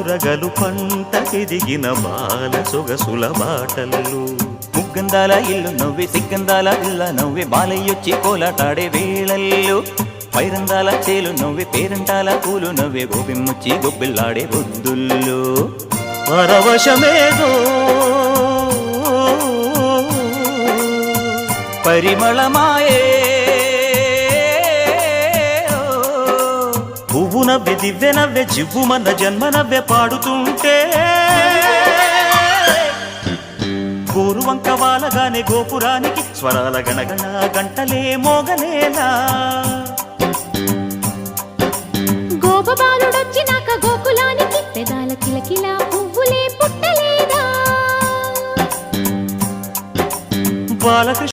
బురగలు పంటకెదిగిన బాల సొగసుల బాటలు ముగ్గందాల ఇల్లు నవ్వే సిగ్గందాల ఇల్ల నవ్వే బాలయ్యొచ్చి కోలాటాడే వేళల్లో పైరందాల చేలు నవ్వే పేరంటాల పూలు నవ్వే గోపిమ్ముచ్చి గొబ్బిల్లాడే బొద్దుల్లో పరవశమేదో పరిమళమాయే పువ్వు నవ్వె దివ్వె నవ్వె జివ్వుమన్న జన్మ నవ్వె పాడుతుంటే గోరువంక వాలగానే గోపురానికి స్వరాల గణగణ గంటలే మోగనేలా గోపబాలుడొచ్చినాక గోకులానికి పెదాల కిలకిలా పువ్వులే పుట్టలేదా బాలకృష్ణ